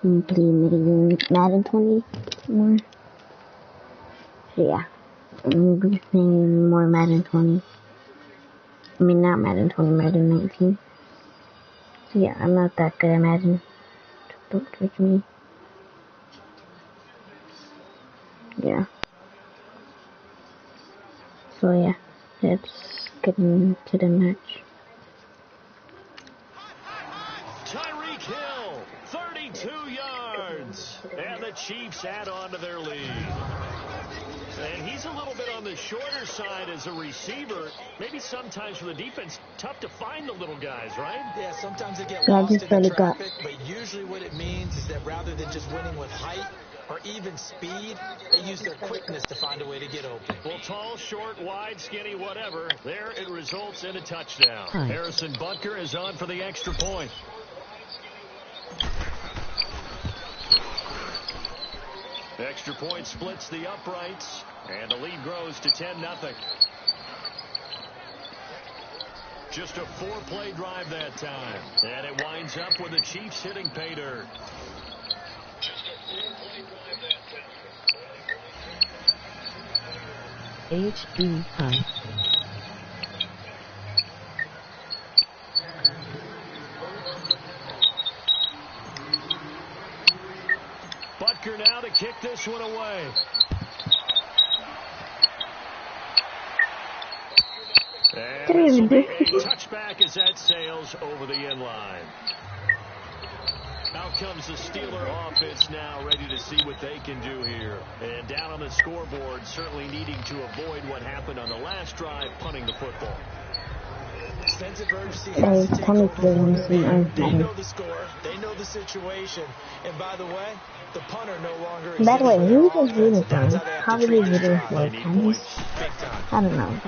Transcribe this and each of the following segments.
Play Madden 20 more. So yeah, I'm gonna be playing more Madden 20. I mean, not Madden 20, Madden 19. So yeah, I'm not that good at Madden. Don't trick me. Yeah. So yeah, let's get into the match. Tyreek Hill, 32 yards. And the Chiefs add on to their lead. And he's a little bit on the shorter side as a receiver. Maybe sometimes for the defense, tough to find the little guys, right? Yeah, sometimes they get lost in the traffic, but usually what it means is that rather than just winning with height or even speed, they use their quickness to find a way to get open. Well, tall, short, wide, skinny, whatever. There it results in a touchdown. Harrison Butker is on for the extra point. Extra point splits the uprights, and the lead grows to 10-0. Just a 4-play drive that time, and it winds up with the Chiefs hitting pay dirt. HB Hunt. Butker now to kick this one away. And this will be a touchback as that sails over the end line. Out comes the Steeler offense now, ready to see what they can do here. And down on the scoreboard, certainly needing to avoid what happened on the last drive, punting the football. Sense of urgency has to take over. They know the score, they know the situation, and by the way, the punter no longer is. By the way, who was reading from? How did he read it for Chinese? I don't know.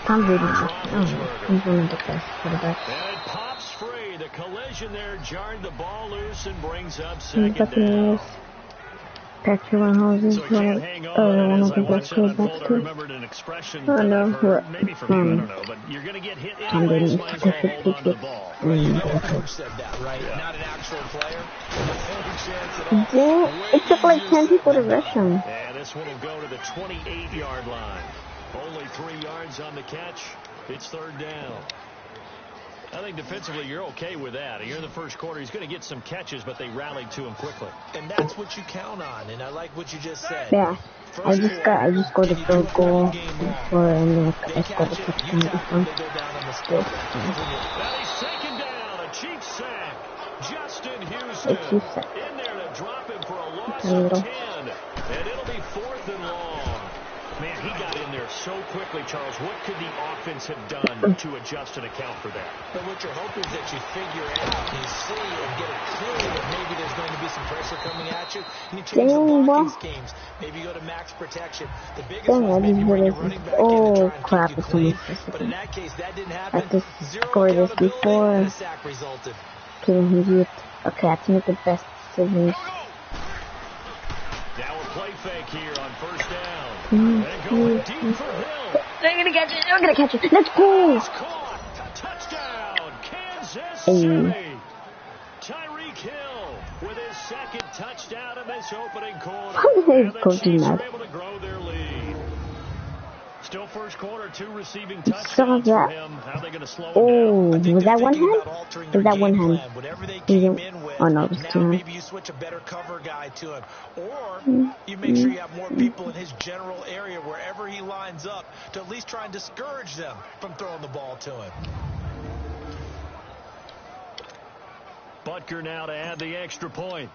Tom Brady. I don't know. He's one of the best quarterbacks. And it pops free. The collision there jarred the ball loose and brings up second down. Patrick Mahomes is one of the best quarterbacks too. Oh no, maybe from you, I don't know, but you're going to get hit anyways, might as well hold on to the ball. The coach said that, right? Yeah. Not an actual player. Yeah, it took like 10 people to rush him. And this one will go to the 28-yard line. Only 3 yards on the catch. It's third down. I think defensively you're okay with that. Here in the first quarter, he's going to get some catches, but they rallied to him quickly. And that's what you count on, and I like what you just said. Yeah, I just scored a field goal before, and then I scored a touchdown before. That is second down, a Chiefs sack. Justin Houston in there to drop him for a loss of 10, and it'll be 4th and long. Man, he got in there so quickly, Charles. What could the offense have done to adjust and account for that? But what you're hoping is that you figure out, you see, and get a clue that maybe there's going to be some pressure coming at you. And you change the blocking schemes. Maybe you go to max protection. The biggest one maybe bring your running back in and try and keep you clean. But in that case, that didn't happen. I just scored this before. And a sack resulted. Okay, I have to make the best decisions. Now a play fake here on first down. And going deep for Hill. They're gonna catch it. They're gonna catch it. Let's go. Caught. Touchdown, Kansas City. Tyreek Hill with his second touchdown in this opening quarter. And the Chiefs are able to grow their lead. Still first quarter, 2 receiving touchdowns for him. How are they going to slow him down? Was that one hand? Was that one hand? Whatever they came in with, oh no, it was two hands. Maybe you switch a better cover guy to him. Or you make sure you have more people in his general area wherever he lines up to at least try and discourage them from throwing the ball to him. Butker now to add the extra point.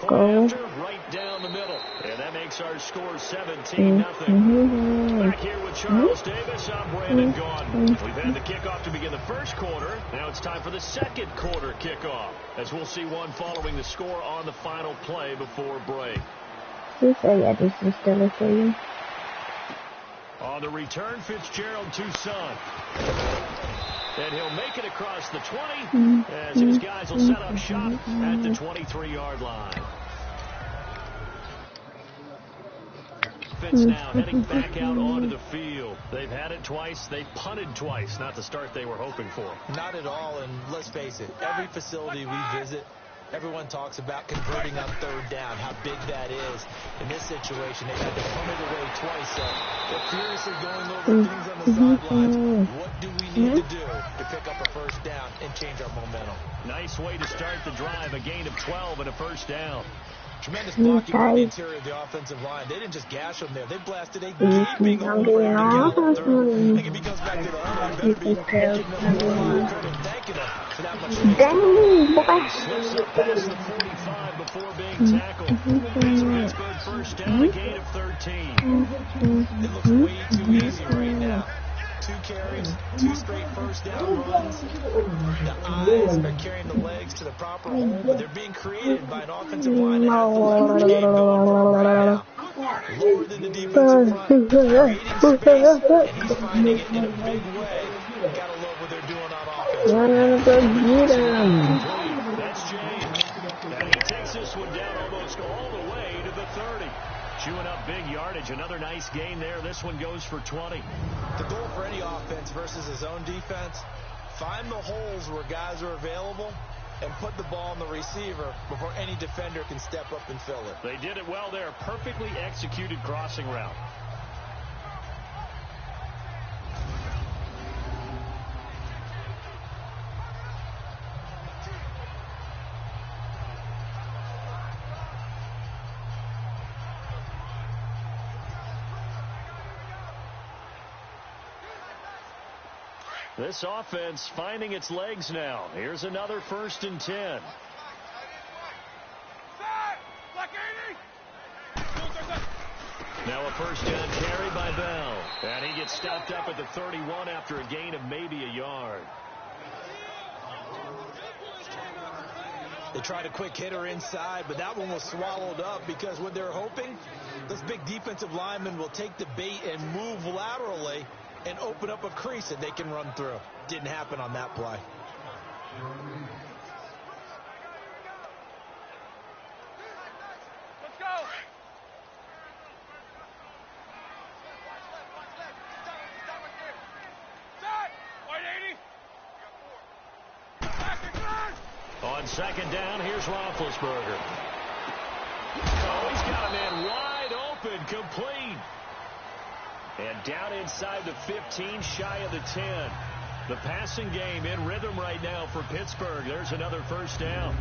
Go. Right down the middle. And that makes our score 17-0. Back here with Charles Davis. I'm Brandon Gaudin. We've had the kickoff to begin the first quarter. Now it's time for the second quarter kickoff, as we'll see one following the score on the final play before break. This is still for you. On the return, Fitzgerald to Son. And he'll make it across the 20 as his guys will set up shop at the 23-yard line. offense now heading back out onto the field. They've had it twice. They've punted twice. Not the start they were hoping for. Not at all, and let's face it, every facility we visit, everyone talks about converting on third down, how big that is. In this situation, they've had to punt it away twice, so they're furiously going over things on the sidelines. What do we need to do to pick up a first down and change our momentum? Nice way to start the drive, a gain of 12 and a first down. Tremendous blocking on the interior of the offensive line. They didn't just gash him there. They blasted a gaping hole for him to gallop through. I think if he comes back to the huddle, he better be giving them a line of credit, thanking them for that much space. He slips up past the 45 before being tackled. Pittsburgh first down, a gain of 13. It looks way too easy right now. 2 carries, 2 straight first down runs. The eyes are carrying the legs to the proper hole, but they're being created by an offensive line that has the leverage game going for him right now. Lower than the defensive front, creating space, and he's finding it in a big way. Gotta love what they're doing on offense. That's James. And he takes this one down almost all the way to the 30. Chewing up big yardage. Another nice gain there. This one goes for 20. The goal for any offense versus his own defense, find the holes where guys are available and put the ball on the receiver before any defender can step up and fill it. They did it well there. Perfectly executed crossing route. This offense finding its legs now. Here's another 1st and 10. Now a first down carry by Bell. And he gets stopped up at the 31 after a gain of maybe a yard. They tried a quick hitter inside, but that one was swallowed up because what they're hoping, those big defensive linemen will take the bait and move laterally and open up a crease that they can run through. Didn't happen on that play. Let's go. On 2nd down, here's Roethlisberger. Oh, he's got a man wide open, complete. And down inside the 15, shy of the 10. The passing game in rhythm right now for Pittsburgh. There's another first down.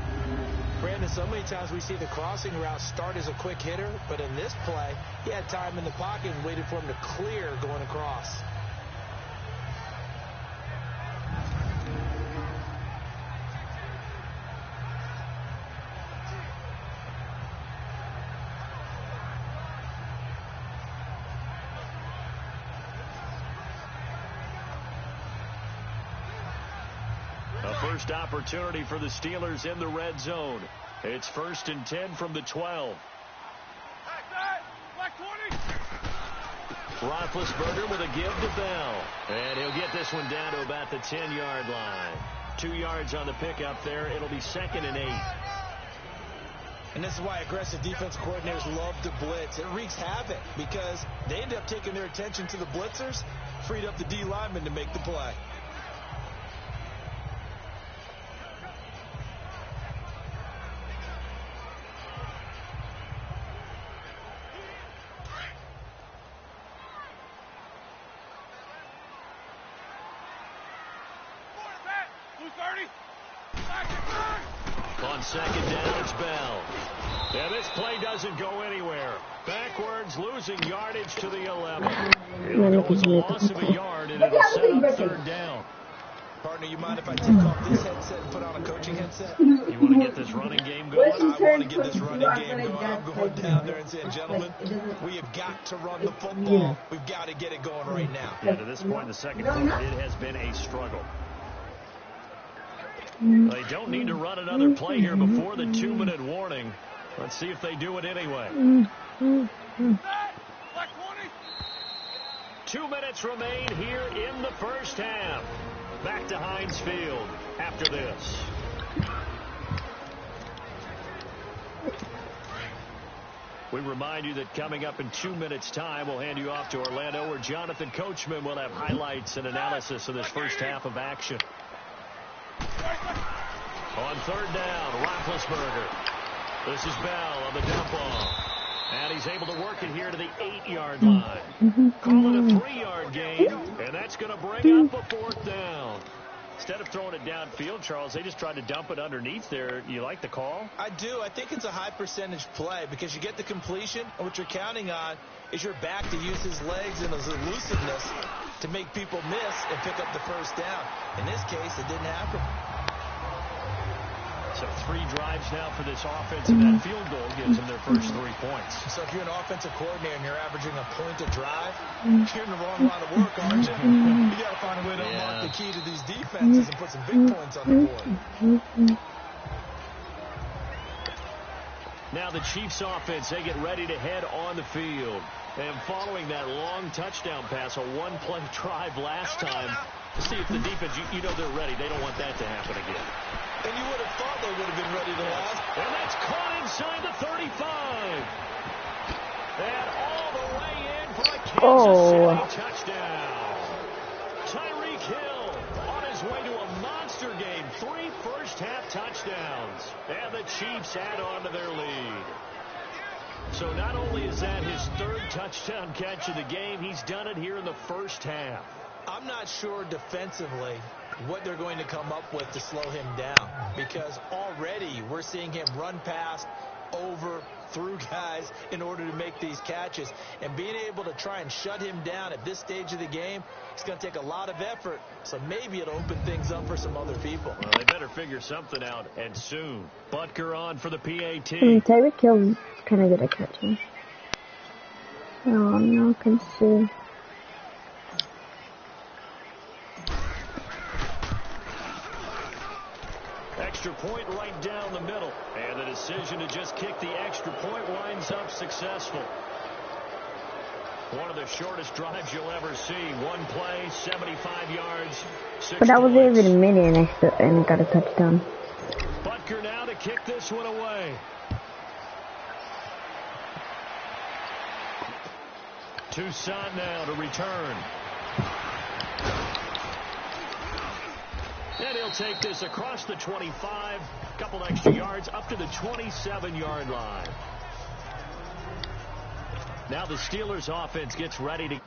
Brandon, so many times we see the crossing route start as a quick hitter, but in this play, he had time in the pocket and waited for him to clear going across. First opportunity for the Steelers in the red zone. It's 1st and 10 from the 12. Roethlisberger with a give to Bell. And he'll get this one down to about the 10-yard line. 2 yards on the pickup there. It'll be 2nd and 8. And this is why aggressive defense coordinators love to blitz. It wreaks havoc because they end up taking their attention to the blitzers, freed up the D lineman to make the play. On 2nd down, it's Bell. Yeah, this play doesn't go anywhere. Backwards, losing yardage to the 11. It'll go as a loss of a yard, and it'll set up 3rd down. Partner, you mind if I take off this headset and put on a coaching headset? You want to get this running game going? I want to get this running game going. I'm going down there and saying, gentlemen, we have got to run the football. We've got to get it going right now. Yeah, to this point in the second quarter, it has been a struggle. They don't need to run another play here before the 2-minute warning. Let's see if they do it anyway. 2 minutes remain here in the first half. Back to Heinz Field after this. We remind you that coming up in 2 minutes' time, we'll hand you off to Orlando, where Jonathan Coachman will have highlights and analysis of this first half of action. On third down, Roethlisberger. This is Bell on the dump off. And he's able to work it here to the 8-yard line. Call it a 3-yard gain, and that's going to bring up a fourth down. Instead of throwing it downfield, Charles, they just tried to dump it underneath there. You like the call? I do. I think it's a high percentage play because you get the completion, and what you're counting on is your back to use his legs and his elusiveness to make people miss and pick up the first down. In this case, it didn't happen. So 3 drives now for this offense, and that field goal gives them their first 3 points. So if you're an offensive coordinator and you're averaging a point a drive, you're in the wrong line of work, aren't you? You got to find a way to unlock the key to these defenses and put some big points on the board. Now the Chiefs offense, they get ready to head on the field. And following that long touchdown pass, a 1-play drive last time, to see if the defense, you know they're ready. They don't want that to happen again. And you would have thought they would have been ready to last. And that's caught inside the 35. And all the way in for a Kansas City touchdown. Tyreek Hill on his way to a monster game. 3 first-half touchdowns. And the Chiefs add on to their lead. So not only is that his 3rd touchdown catch of the game, he's done it here in the first half. I'm not sure defensively what they're going to come up with to slow him down, because already we're seeing him run past, over, through guys in order to make these catches. And being able to try and shut him down at this stage of the game, it's going to take a lot of effort. So maybe it'll open things up for some other people. Well, they better figure something out, and soon. Butker on for the PAT. Tyreek Hill kind of good at catching. Oh, no, can see. Extra point right down the middle. And the decision to just kick the extra point winds up successful. One of the shortest drives you'll ever see. 1 play, 75 yards, 6 But that was points. even a minute and got a touchdown. Butker now to kick this one away. Toussaint now to return. And he'll take this across the 25, a couple extra yards, up to the 27-yard line. Now the Steelers offense gets ready to...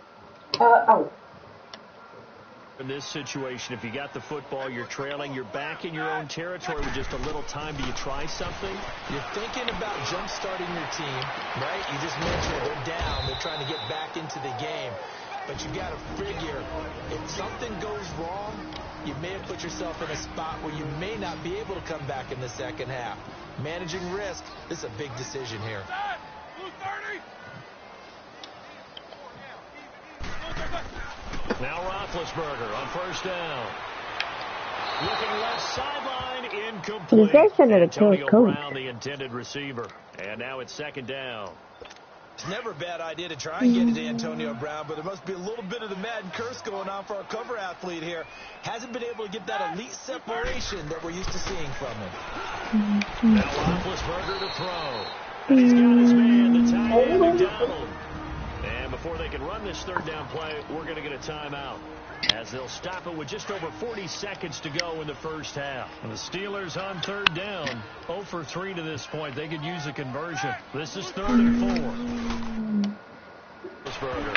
In this situation, if you got the football, you're trailing, you're back in your own territory with just a little time. Do you try something? You're thinking about jump-starting your team, right? You just mentioned they're down. They're trying to get back into the game. But you got to figure, if something goes wrong, you may have put yourself in a spot where you may not be able to come back in the second half. Managing risk, this is a big decision here. Now Roethlisberger on first down. Looking left sideline, incomplete. You guys should have Antonio killed Brown, the intended receiver. And now it's second down. It's never a bad idea to try and get it to Antonio Brown, but there must be a little bit of the Madden curse going on for our cover athlete here. Hasn't been able to get that elite separation that we're used to seeing from him. Now Roethlisberger to throw. And he's got his man, the tight end, McDonald. And before they can run this third down play, we're going to get a timeout, as they'll stop it with just over 40 seconds to go in the first half. And the Steelers on third down, 0 for 3 to this point. They could use a conversion. This is 3rd and 4. Roethlisberger.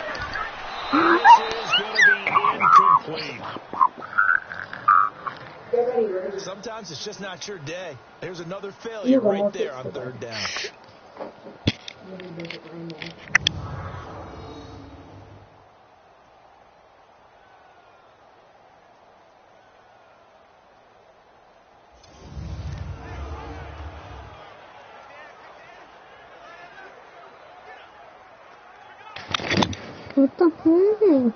This is going to be incomplete. Sometimes it's just not your day. There's another failure right there on third down. What the heck?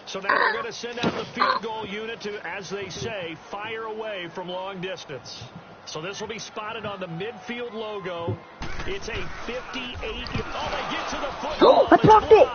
So now they're going to send out the field goal unit to, as they say, fire away from long distance. So this will be spotted on the midfield logo. It's a 58. Oh, they get to the football. I blocked it.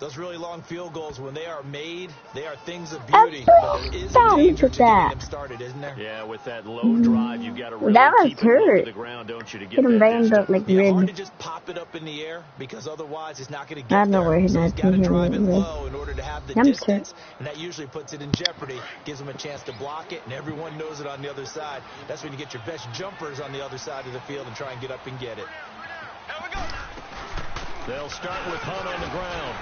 Those really long field goals, when they are made, they are things of beauty. But there is a danger to getting them started, isn't there? Yeah, with that low drive, you got to really keep it low to the ground, don't you, to get that distance. Like hard to just pop it up in the air because otherwise it's not going to get there. So he's got to drive it low in order to have the distance, and that usually puts it in jeopardy, gives him a chance to block it, and everyone knows it on the other side. That's when you get your best jumpers on the other side of the field and try and get up and get it. Here we go. They'll start with Hunt on the ground.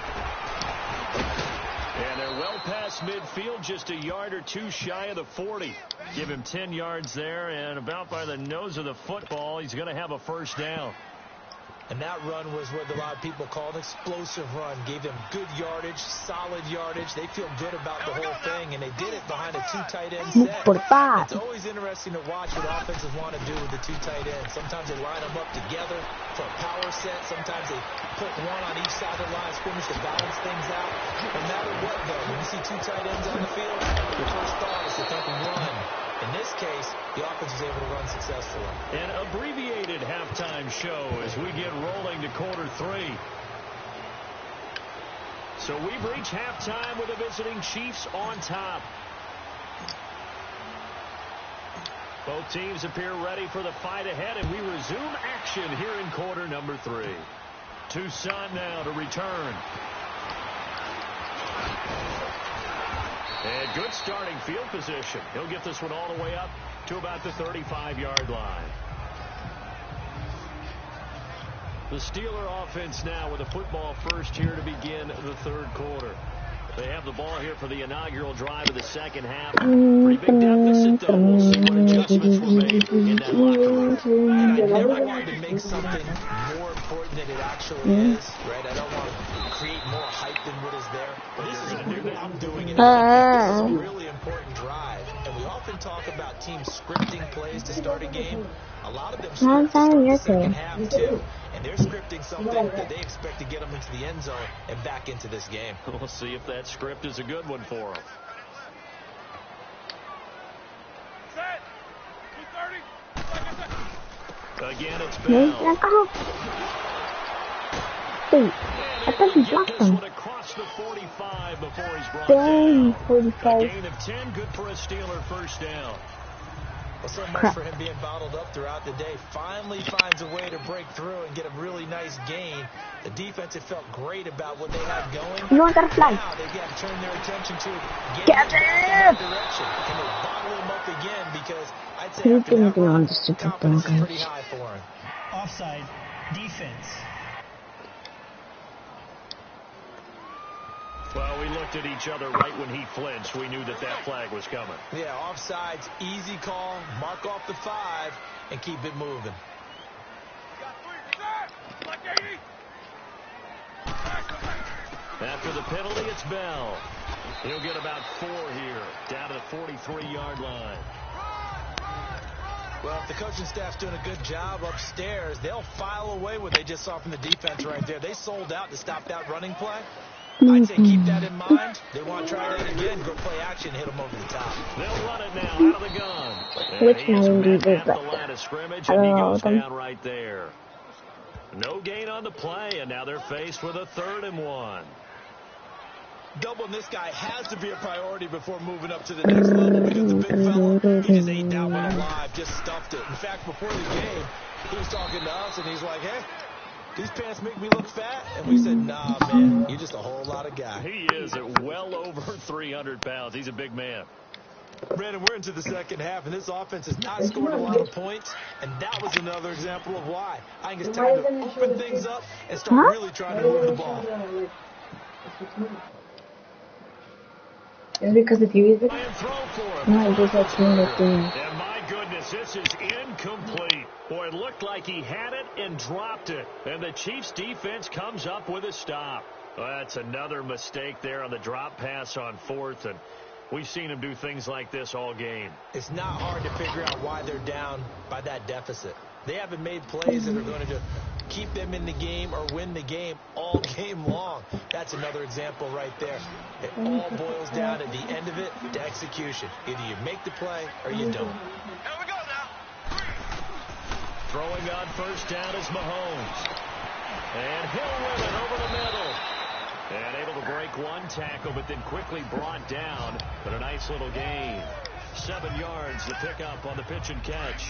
And they're well past midfield, just a yard or two shy of the 40. Give him 10 yards there, and about by the nose of the football, he's going to have a first down. And that run was what a lot of people call an explosive run. Gave them good yardage, solid yardage. They feel good about the whole thing, and they did it behind a two tight end set. It's always interesting to watch what offenses want to do with the two tight ends. Sometimes they line them up together for a power set. Sometimes they put one on each side of the line of scrimmage to balance things out. No matter what, though, when you see two tight ends on the field, your first thought is to think of run. In this case, the offense was able to run successfully. An abbreviated halftime show as we get rolling to quarter 3. So we've reached halftime with the visiting Chiefs on top. Both teams appear ready for the fight ahead, and we resume action here in quarter number 3. Toussaint now to return. And good starting field position. He'll get this one all the way up to about the 35-yard line. The Steeler offense now with a football first here to begin the third quarter. They have the ball here for the inaugural drive of the second half. Pretty big deficit, though. We'll see what adjustments were made in that locker room. And I never wanted to make something more important than it actually is, right? I don't want to create more hype than what is there. But this is what I'm doing it. This is a really important drive. And we often talk about teams scripting plays to start a game. A lot of them script to start the second half, too. And they're scripting something that they expect to get them into the end zone and back into this game. We'll see if that script is a good one for them. Set. 230. Again, it's Bell. I thought he blocked him. Across the 45 before he's brought down. 45. A gain of 10, good for a Steeler first down. Well, so much for him being bottled up throughout the day. Finally finds a way to break through and get a really nice gain. The defense had felt great about what they had going. You want that flag? Now they've got to turn their attention to getting back in that direction. Can they bottle him up again? Because I'd say after that run, confidence is pretty high for him. Offside defense. Well, we looked at each other right when he flinched. We knew that that flag was coming. Yeah, offsides, easy call, mark off the 5, and keep it moving. After the penalty, it's Bell. He'll get about 4 here, down to the 43-yard line. Well, if the coaching staff's doing a good job upstairs, they'll file away what they just saw from the defense right there. They sold out to stop that running play. I'd say keep that in mind. They want to try that again, go play action, hit them over the top. They'll run it now out of the gun. Which one do at the line of scrimmage, and he goes down right there. No gain on the play, and now they're faced with a 3rd and 1. Doubling this guy has to be a priority before moving up to the next level because the big fella, he just ate that one alive, just stuffed it. In fact, before the game, he was talking to us, and he's like, hey, these pants make me look fat? And we said, nah, man, you're just a whole lot of guy. He is at well over 300 pounds. He's a big man. Brandon, we're into the second half, and this offense has not scored a lot of points, and that was another example of why. I think it's time to open things up and start really trying to move the ball. Is it because the TV is No, just like and my goodness, this is incomplete. Boy, it looked like he had it and dropped it. And the Chiefs defense comes up with a stop. Well, that's another mistake there on the drop pass on 4th. And we've seen him do things like this all game. It's not hard to figure out why they're down by that deficit. They haven't made plays that are going to keep them in the game or win the game all game long. That's another example right there. It all boils down at the end of it to execution. Either you make the play or you don't. Here we go now. Throwing on first down is Mahomes. And he'll win it over the middle. And able to break one tackle, but then quickly brought down. But a nice little gain. 7 yards to pick up on the pitch and catch.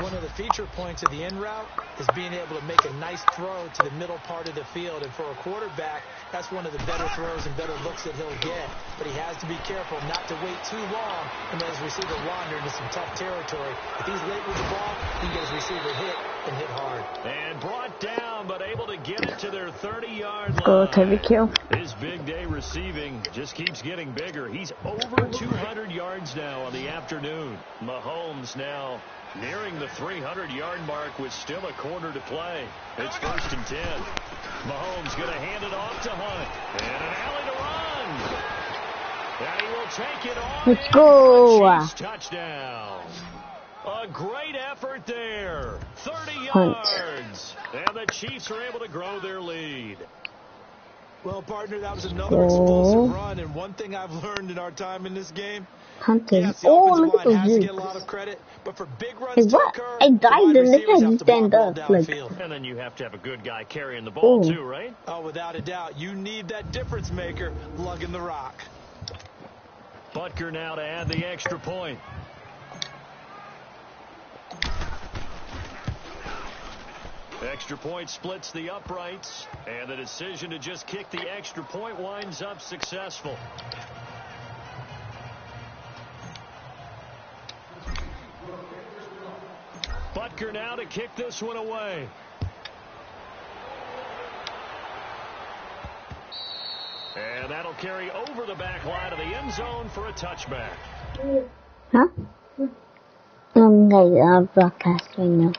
One of the feature points of the in route is being able to make a nice throw to the middle part of the field. And for a quarterback, that's one of the better throws and better looks that he'll get. But he has to be careful not to wait too long and let his receiver wander into some tough territory. If he's late with the ball, he can get his receiver hit and hit hard. And brought down, but able to get it to their 30-yard line. Go, Tyreek Hill. His big day receiving just keeps getting bigger. He's over 200 yards now on the afternoon. Mahomes now nearing the 300-yard mark with still a quarter to play. It's 1st and 10. Mahomes going to hand it off to Hunt. And an alley to run. And he will take it on. Let's go. Chiefs touchdown. A great effort there. 30 Hunt. yards. And the Chiefs are able to grow their lead. Well, partner, that was another explosive run. And one thing I've learned in our time in this game, Hunting. yes, the Oh, offensive look at line those has to get dudes. a lot of credit, but for big runs Hey, to what? occur, I the died wide and this receivers guy have just to stand block up. well Like, downfield. And then you have to have a good guy carrying the ball, Ooh. too, right? Oh, without a doubt. You need that difference maker lugging the rock. Butker now to add the extra point. Extra point splits the uprights, and the decision to just kick the extra point winds up successful. Butker now to kick this one away. And that'll carry over the back line of the end zone for a touchback. huh? Guys, broadcast right now.